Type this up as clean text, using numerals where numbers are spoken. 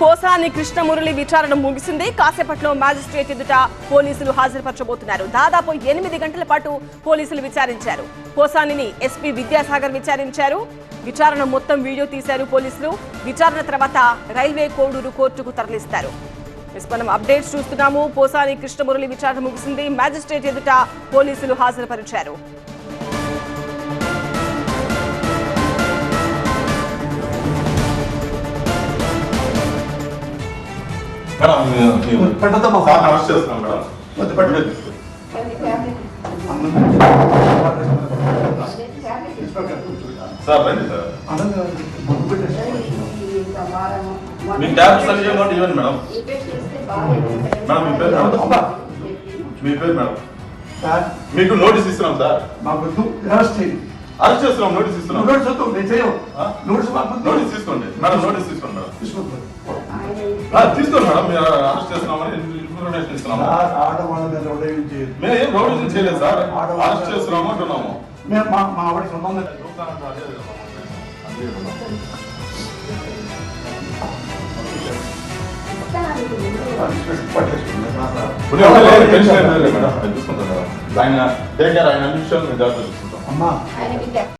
పోసాని కృష్ణమురళి విచారణ ముగిసింది. కాసేపట్లో మ్యాజిస్ట్రేట్ ఎదుట పోలీసులు హాజరుపరచబోతున్నారు. దాదాపు 8 గంటల పాటు పోలీసులు విచారించారు. పోసానిని ఎస్పీ విద్యాసాగర్ విచారించారు. విచారణ మొత్తం వీడియో తీశారు పోలీసులు. విచారణ తర్వాత రైల్వే కోడూరు కోర్టుకు తరలిస్తారు. మనం అప్డేట్స్ చూస్తున్నాము. పోసాని కృష్ణమురళి విచారణ ముగిసింది. మ్యాజిస్ట్రేట్ ఎదుట పోలీసులు హాజరుపరిచారు. సార్ రండి సార్. మీ ట్యాబ్స్ అన్ని ఇవ్వండి మేడం. మేడం మీ పేరు మేడం. మీకు నోటీస్ ఇస్తున్నాం సార్. అరెస్ట్ చేస్తున్నాం. నోటీస్ ఇస్తున్నాం. నోటీస్ తీసుకోండి మేడం. నోటీస్ తీసుకోండి మేడం. తీసుకోండి మేడం. మీరు అరెస్ట్ చేస్తున్నామని ఇన్ఫర్మేషన్ ఇస్తున్నాము. మేము ఏం రౌడీజం చేయలేదు సార్. అరెస్ట్ చేస్తున్నాము అంటున్నాము. మా ఆవిడ సంబంధం ఆయన అన్ని విషయాలు మేము జాగ్రత్త చూసుకుంటాం. అమ్మా